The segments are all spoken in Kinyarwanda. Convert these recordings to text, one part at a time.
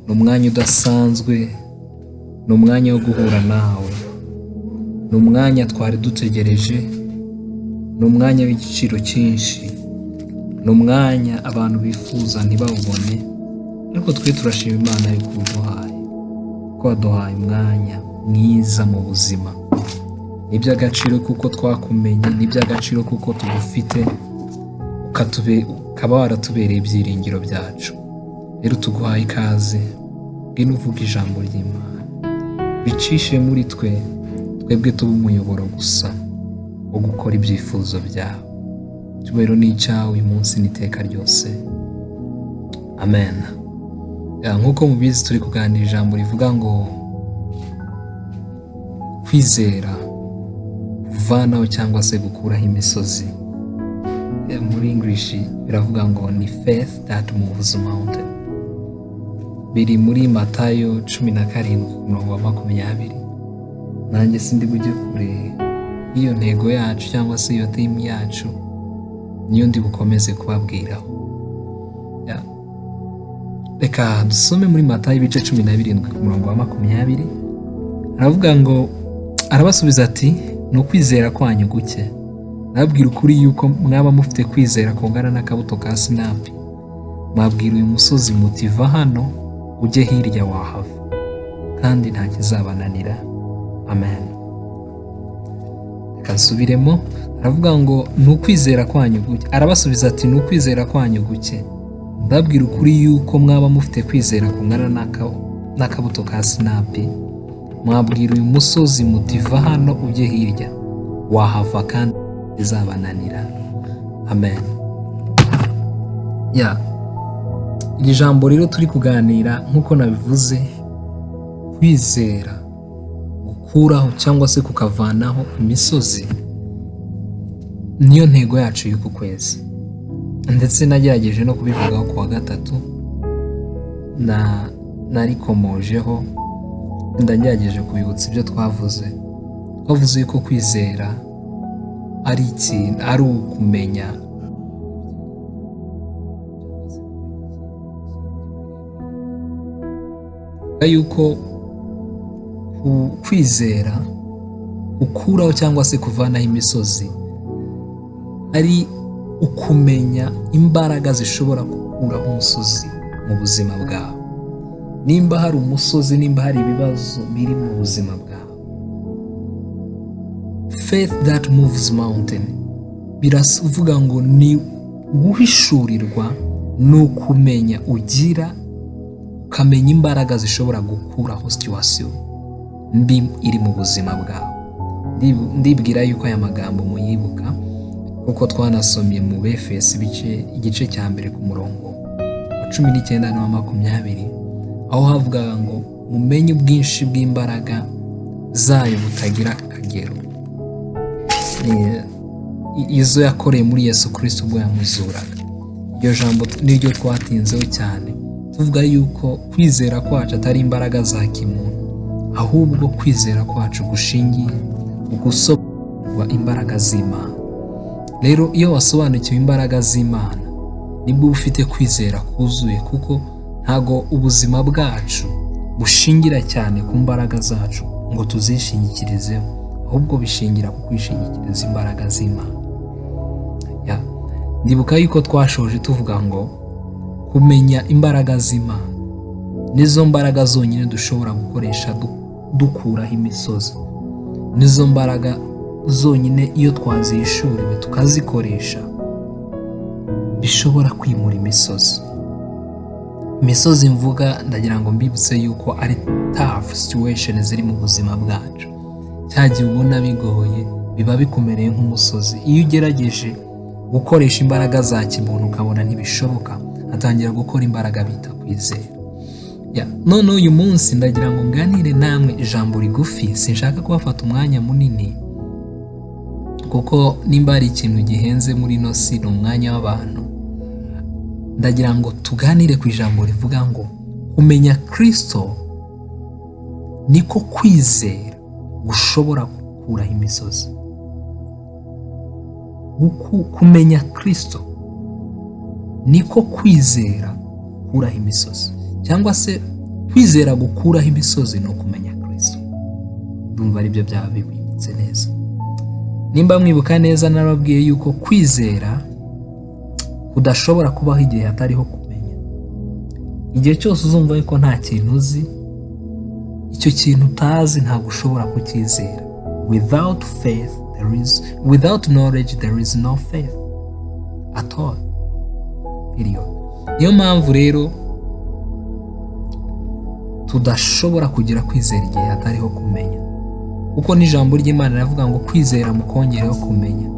ni umwanya udasanzwe, ni umwanya wo guhura nawe, ni umwanya twari dutegereje, ni umwanya w'igiciro cyinshi, ni umwanya abantu bifuza ntibawubone, ariko twe turashima Imana yo kuduhaye, ko waduhaye umwanya mwiza mu buzima. Ni iby'agaciro kuko twakumenye, ni iby'agaciro kuko tugufite, ukaba waratubereye ibyiringiro byacu. Rero tuguhaye ikaze, ngwino uvuge ijambo ry'Imana, bicishe muri twebwe tuba umuyoboro gusa wo gukora ibyifuzo byawe. Icyubahiro ni icyawe uyu munsi n'iteka ryose, amen. Nk'uko mubizi turi kuganira ijambo rivuga ngo kwizera kuvanaho cyangwa se gukuraho imisozi. Muri English biravuga ngo ni faith that moves mountain. Biri muri Matayo 17:20. Nanjye sindi bujye kure iyo ntego yacu cyangwa se iyo theme yacu, niyo ndi bukomeze kubabwiraho. Reka dusome muri Matayo ibice 17:20. Aravuga ngo, arabasubiza ati, ni ukwizera kwanyu guke. Nababwira ukuri yuko mwaba mufite kwizera kungana n'akabuto ka sinapi, mwabwira uyu musozi muti va hano ujye hirya wahava, kandi nta kizabananira. Amen. Reka nsubiremo. Aravuga ngo ni ukwizera kwanyu guke. Arabasubiza ati, ni ukwizera kwanyu guke. Ndababwira ukuri yuko mwaba mufite kwizera kungana n'akabuto ka sinapi, mwabwira uyu musozi muti va hano ujye hirya wahava, kandi izabananira. Amen. Iri jambo rero turi kuganira nk'uko nabivuze, kwizera gukuraho cyangwa se kukavanaho imisozi, niyo ntego yacu y'uku kwezi. Ndetse nagerageje no kubivugaho ku wa gatatu, narikomojeho, ndagerageje kubibutsa ibyo twavuze yuko kwizera ari ikintu, ari ukumenya yuko kwizera ukuraho cyangwa se kuvanaho imisozi ari ukumenya imbaraga zishobora gukuraho umusozi mu buzima bwawe. Nimba hari umusozi, nimba hari ibibazo biri mu buzima bwawe, faith that moves mountain biravuga ngo ni guhishurirwa, ni ukumenya ugira, ukamenya imbaraga zishobora gukuraho situation mbi iri mu buzima bwawe. Ndibwira yuko aya magambo muyibuka kuko twanasomye mu Befesi igice cya mbere ku murongo wa 19 na 20, aho havugaga ngo mumenye ubwinshi bw'imbaraga zayo butagira akagero, izo yakoreye muri Yesu Kristo ubwo yamuzuraga. Iryo jambo niryo twatinzeho cyane, tuvuga yuko kwizera kwacu atari imbaraga za kimuntu, ahubwo kwizera kwacu gushingiye ugusobanurwa imbaraga z'Imana. Rero iyo wasobanukiwe imbaraga z'Imana nibwo ufite kwizera kuzuye, kuko ntago ubuzima bwacu bushingira cyane ku mbaraga zacu ngo tuzishingikirizeho, ahubwo bishingira ku kwishingikiriza imbaraga z'Imana. Ndibuka yuko twashoje tuvuga ngo kumenya imbaraga z'Imana nizo mbaraga zonyine dushobora gukoresha dukuraho imisozi, nizo mbaraga zonyine iyo twazishuriwe tukazikoresha bishobora kwimura imisozi. Imisozi mvuga, ndagira ngo mbibutse yuko ari tough situation ziri mu buzima bwacu. Cyagiye ubona bigoye, biba bikumereye nk'umusozi. Iyo ugerageje gukoresha imbaraga za kimuntu ukabona ntibishoboka, atangira gukora imbaraga bita kwizera. None uyu munsi ndagira ngo nganire namwe ijambo rigufi, sinshaka kubafata umwanya munini, kuko nimba ari ikintu gihenze muri ino si ni umwanya w'abantu. Ndagira ngo tuganire ku ijambo rivuga ngo kumenya Kristo niko kwizera gushobora gukuraho imisozi. Kumenya Kristo niko kwizera gukuraho imisozi, cyangwa se kwizera gukuraho imisozi no kumenya Kristo. Ndumva ari byo byaba bibitse neza. Nimba mwibuka neza narababwiye yuko kwizera kudashobora kubaho igihe hatariho kumenya. Igihe cyose uzumva yuko nta kintu uzi, icyo kintu utazi ntabwo ushobora kukizera. Without knowledge there is no faith at all. Period. Niyo mpamvu rero tudashobora kugira kwizera igihe hatariho kumenya. Kuko n'ijambo ry'Imana riravuga ngo kwizera mukongereho kumenya.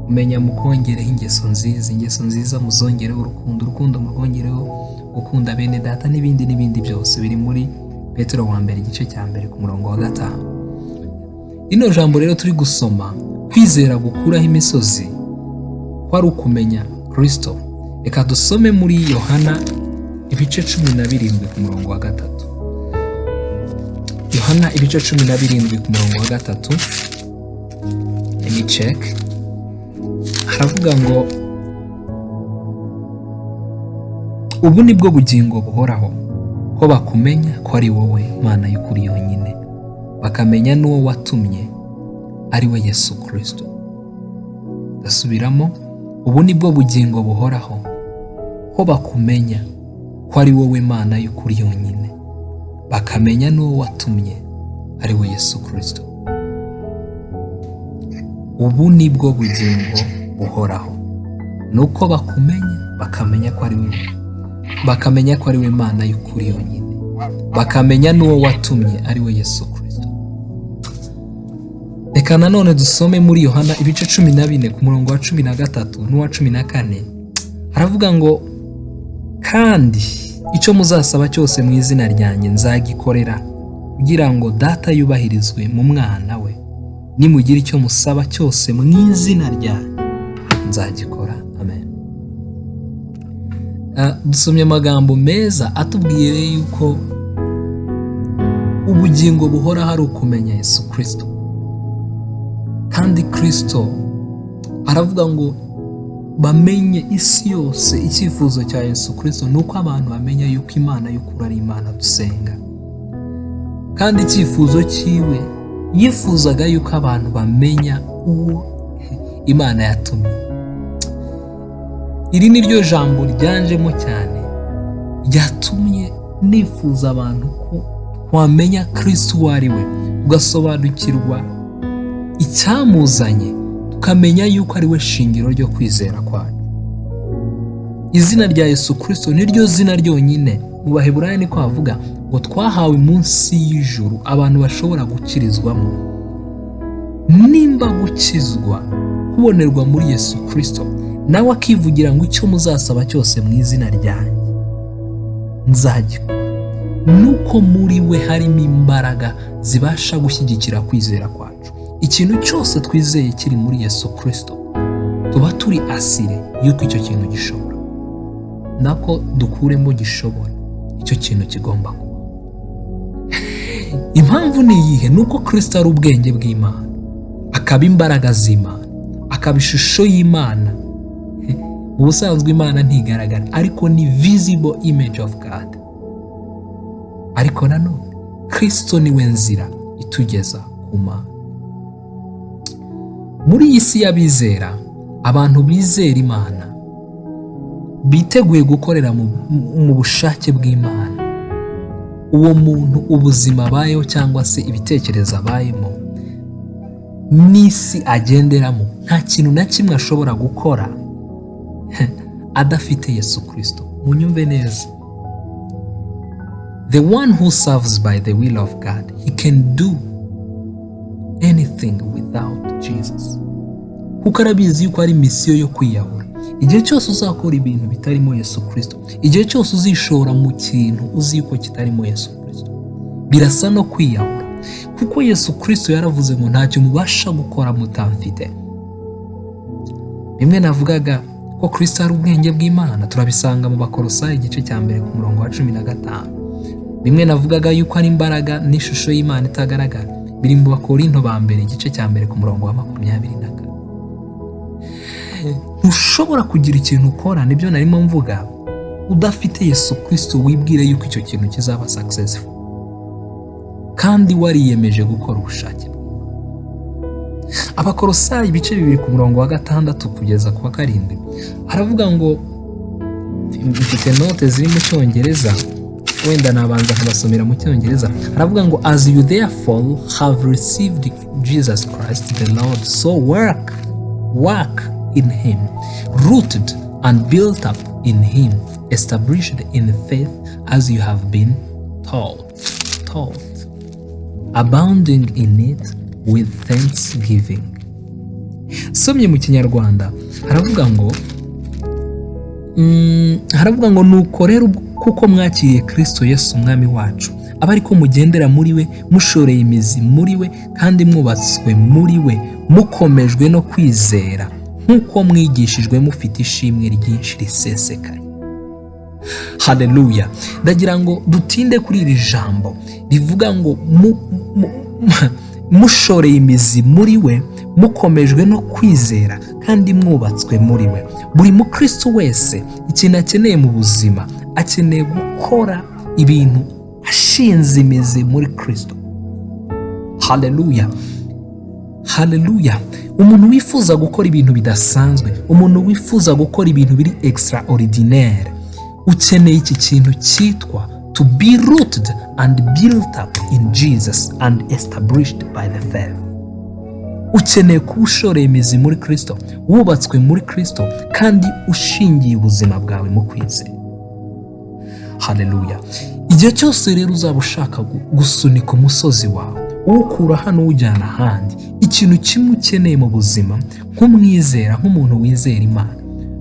Kumenya mukongereho ingeso nziza muzongereho urukundo murwongereho gukunda bene data n'ibindi byose biri muri Petero wa mbere igice cya mbere ku murongo wa 5. Ino jambo rero turi gusoma kwizera gukuraho imisozi kwari ukumenya Kristo. Reka dusome muri Yohana ibice 17 ku murongo wa 3. Yohana ibice 17 ku murongo wa 3. Let me check. Haravuga ngo ubu nibwo bugingo buhoraho ko bakumenya ko ari wowe Mana y'ukuri yonyine, bakamenya n'uwo watumye ari we Yesu Kristo. Dasubiramo, ubu nibwo bugingo buhoraho ko bakumenya ko ari wowe Mana y'ukuri yonyine, bakamenya n'uwo watumye ari we Yesu Kristo. Ubu nibwo bugingo buhoraho nuko bakumenya, bakamenya ko ari wowe, bakamenya ko ari we Mana y'ukuri yonyine, bakamenya n'uwo watumye ari we Yesu Kristo. Reka nanone dusome muri Yohana ibice 14 ku murongo wa 13 n'uwa 14. Haravuga ngo kandi icyo muzasaba cyose mu izina ryanjye nzagikorera kugira ngo data yubahirizwe mu mwana we. Nimugira icyo musaba cyose mu izina ryanjye nzagikora. Amen. Dusomye amagambo meza atubwiye yuko ubugingo buhora hari ukumenya Yesu Kristo. Kandi Kristo aravuga ngo bamenye isi yose. Icyifuzo cya Yesu Kristo nuko abantu bamenya yuko Imana y'ukuri ari Imana dusenga. Kandi icyifuzo cyiwe yifuzaga yuko abantu bamenya uwo Imana yatumye. Iri ni ryo jambo ryanjemo cyane ryatumye nifuza abantu ko wamenya Kristo uwo ari we, ugasobanukirwa icyamuzanye, tukamenya yuko ari we shingiro ryo kwizera kwacu. Izina rya Yesu Kristo ni ryo zina ryonyine mu Baheburayo niko havuga ngo twahawe munsi y'ijuru abantu bashobora gukirizwamo. Nimba gukizwa kubonerwa muri Yesu Kristo, nawe akivugira ngo icyo muzasaba cyose mu izina ryanjye nzagikora, nuko muri we harimo imbaraga zibasha gushyigikira kwizera kwacu. Ikintu cyose twizeye kiri muri Yesu Kristo tuba turi asire yuko icyo kintu gishobora, nako dukuremo gishobora, icyo kintu kigomba kuba. Impamvu ni iyihe? Nuko Kristo ari ubwenge bw'Imana, akaba imbaraga z'Imana, akaba ishusho y'Imana. Mu busanzwe Imana ntigaragara, ariko ni visible image of God. Ariko nanone Kristo niwe nzira itugeza ku Mana. Muri iyi si y'abizera, abantu bizera Imana biteguye gukorera mu bushake bw'Imana. Uwo muntu ubuzima abayeho cyangwa se ibitekerezo abayemo n'isi agenderamo, nta kintu na kimwe ashobora gukora adafite Yesu Kristo. Munyumve neza, the one who serves by the will of God, he can do anything without Jesus. Kuko arabizi yuko ari misiyo yo kwiyahura. Igihe cyose uzakora ibintu bitarimo Yesu Kristo, igihe cyose uzishora mu kintu uzi yuko kitarimo Yesu Kristo, birasa no kwiyahura. Kuko Yesu Kristo yaravuze ngo ntacyo mubasha gukora mutamfite. Bimwe navugaga ko Kristo ari ubwenge bw'Imana, turabisanga mu Bakolosayi igice cya mbere ku murongo wa 15. Bimwe navugaga yuko ari imbaraga n'ishusho y'Imana itagaragara, biri mu Bakorinto ba mbere igice cya mbere ku murongo wa 24. Ntushobora kugira ikintu ukora, nibyo narimo mvuga, udafite Yesu Kristo wibwire yuko icyo kintu kizaba successful kandi wariyemeje gukora ubushake. Abakolosayi ibice 2 ku murongo wa 6 kugeza ku wa 7 haravuga ngo, mfite note ziri mu Cyongereza wenda nabanza kubasomera mu Cyongereza. Haravuga ngo, as you therefore have received Jesus Christ the Lord, so work in him, rooted and built up in him, established in faith as you have been taught, abounding in it with thanksgiving. Somye mu Kinyarwanda haravuga ngo nuko rero kuko mwakiriye Kristo Yesu umwami wacu, aba ariko mugendera muri we, mushoreye imizi muri we, kandi mwubatswe muri we, mukomejwe no kwizera, nk'uko mwigishijwe mufite ishimwe ryinshi risesekaye. Haleluya. Ndagira ngo dutinde kuri iri jambo rivuga ngo mushoreye imizi muri we, mukomejwe no kwizera, kandi mwubatswe muri we. Buri mukristo wese ikintu akeneye mu buzima, akeneye gukora ibintu ashinze imizi muri Kristo. Haleluya. Haleluya. Umuntu wifuza gukora ibintu bidasanzwe, umuntu wifuza gukora ibintu biri extraordinaire, ukeneye iki kintu cyitwa to be rooted and built up in Jesus and established by the faith. Ukeneye kushoreye imizi muri Kristo, wubatswe muri Kristo, kandi ushingiye ubuzima bwawe mu kwizera. Haleluya. Igihe cyose rero uzaba ushaka gusunika umusozi wawe, ukura hano ujyana ahandi, ikintu kimwe ukeneye mu buzima nk'umwizera, nk'umuntu wizera Imana,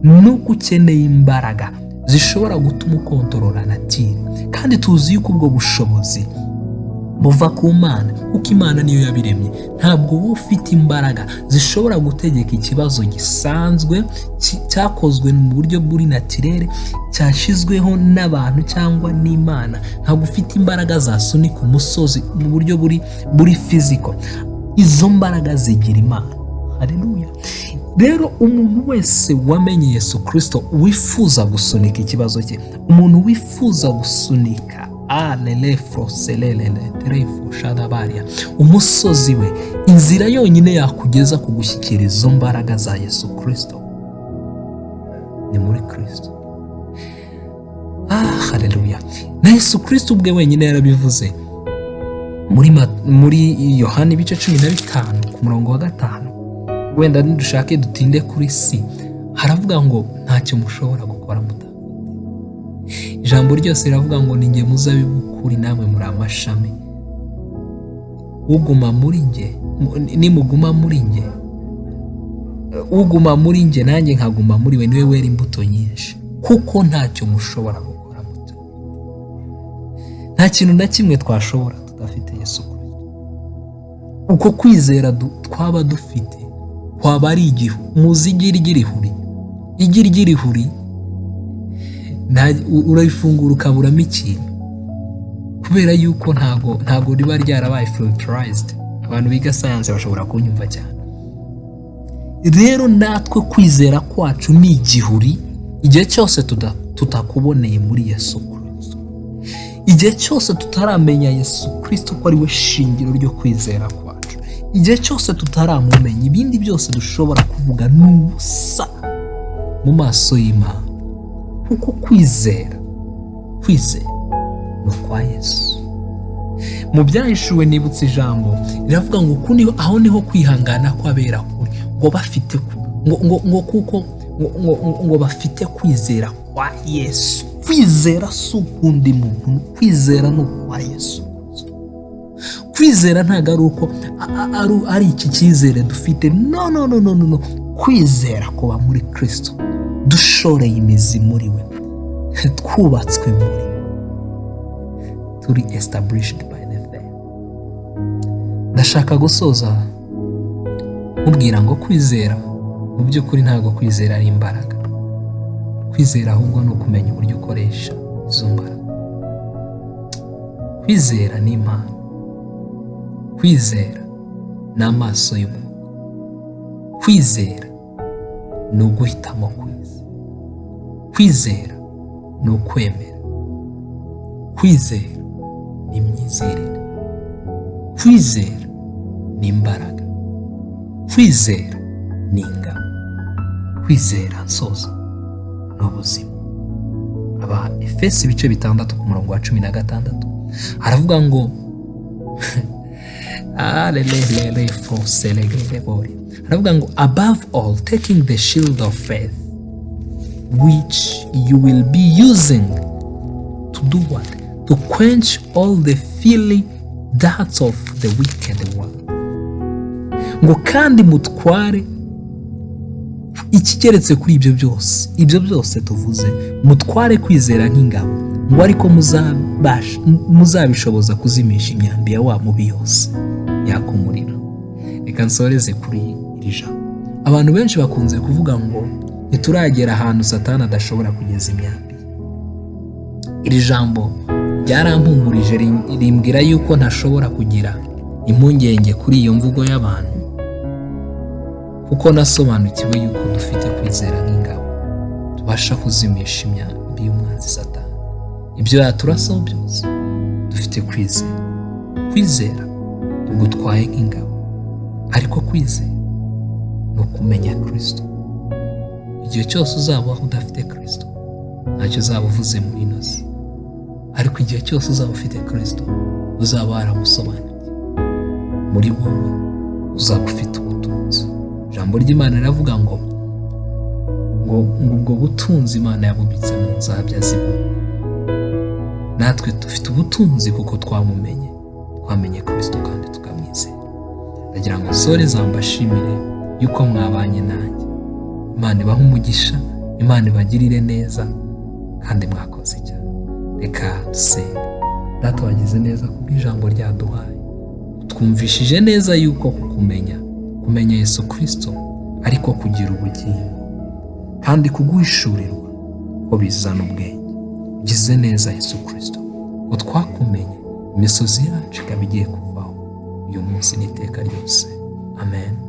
nuko ukeneye imbaraga zishobora gutuma ukontorora natire. Kandi tuzi yuko ubwo bushobozi buva ku Mana, kuko Imana niyo yabiremye. Ntabwo wowe ufite imbaraga zishobora gutegeka ikibazo gisanzwe cyakozwe mu buryo buri naturere, cyashizweho n'abantu cyangwa n'Imana. Ntabwo ufite imbaraga zasunika umusozi mu buryo buri physical. Izo mbaraga zigira Imana. Haleluya. Rero umuntu wese wamenye Yesu Kristo wifuza gusunika ikibazo cye, umuntu wifuza gusunika umusozi we, inzira yonyine yakugeza ku gushyikira izo mbaraga za Yesu Kristo ni muri Kristo. Haleluya. Na Yesu Kristo ubwe wenyine yarabivuze muri Yohana ibice 15 ku murongo wa 5. Wenda dushake dutinde kuri si, haravuga ngo ntacyo mushobora gukora muta. Ijambo ryose riravuga ngo ninjye muzabibu kuri, namwe muri amashami. Uguma muri nge, nimuguma muri nge, uguma muri nge nanjye nkaguma muri we, niwe wera imbuto nyinshi, kuko ntacyo mushobora gukora muta. Nta kintu na kimwe twashobora tudafite Yesu Kristo. Uko kwizera twaba dufite kwaba ari igihu, muzi igirigirihuri. Igirigirihuri urayifungura ukaburamo ikintu, kubera yuko ntago riba ryarabaye filterized. Abantu biga science bashobora kunyumva cyane. Rero natwe kwizera kwacu ni igihuri igihe cyose tutakuboneye muri Yesu Kristo. Igihe cyose tutaramenya Yesu Kristo ko ari we shingiro ryo kwizera kwacu, igihe cyose tutaramumenya, ibindi byose dushobora kuvuga n'ubusa mu maso y'Imana. Kuko kwizera no kwa Yesu. Mu byahishuwe nibutse ijambo riravuga ngo aho niho kwihangana kwabera kuri, ngo bafite ngo bafite kwizera kwa Yesu. Kwizera si ukundi muntu, kwizera no kwa Yesu. Kwizera ntago ari uko ari iki cyizere dufite, no. Kwizera kuba muri Kristo, dushoreye imizi muri we, twubatswe muri, turi established by the faith. Ndashaka gusoza mubwira ngo kwizera mu by'ukuri ntago kwizera ari imbaraga. Kwizera ahubwo ni ukumenya uburyo ukoresha izo mbaraga. Kwizera ni Imana. Kwizera ni amaso y'umuntu. Kwizera ni uguhitamo kwiza. Kwizera ni ukwemera. Kwizera ni imyizerere. Kwizera ni imbaraga. Kwizera ni ingabo. Kwizera nsoza ni ubuzima. Aba Efesi ibice 6 ku murongo wa 16 aravuga ngo aravuga ngo above all taking the shield of faith which you will be using to do what? To quench all the fiery darts of the wicked one. Ngo kandi mutware ikigeretse kuri ibyo byose tuvuze, mutware kwizera nk'ingabo, ngo ariko muzabishoboza kuzimisha imyambi ya wa mubi yose yaka umuriro. Reka nsoreze kuri iri jambo. Abantu benshi bakunze kuvuga ngo ntituragera ahantu Satani adashobora kugeza imyambi. Iri jambo ryarampumurije, rimbwira yuko ntashobora kugira impungenge kuri iyo mvugo y'abantu, kuko nasobanukiwe yuko dufite kwizera nk'ingabo tubasha kuzimisha imyambi y'umwanzi Satani. Ibyo yaturasaho byose dufite kwizera. Kwizera tugutwaye nk'ingabo, ariko kwizera ni ukumenya Kristo. Igihe cyose uzaba udafite Kristo ntacyo uzaba uvuze muri ino si, ariko igihe cyose uzaba ufite Kristo uzaba waramusobanukiwe. Muri wowe uzaba ufite ubutunzi. Ijambo ry'Imana riravuga ngo ubwo butunzi Imana yabubitse mu nzabya z'ibumba. Natwe dufite ubutunzi kuko twamenye Kristo kandi tukamwizera. Ndagira ngo nsoreze mbashimire yuko mwabanye nanjye. Imana ibahe umugisha, Imana ibagirire neza, kandi mwakoze cyane. Reka dusenge. Data wagize neza kubw'ijambo ryaduhaye, twumvishije neza yuko kumenya Yesu Kristo ariko kugira ubugingo, kandi kuguhishurirwa ko bizana ubwenge. Ugize neza Yesu Kristo ko twakumenye, imisozi yacu ikaba igiye kuvaho uyu munsi n'iteka ryose. Amen.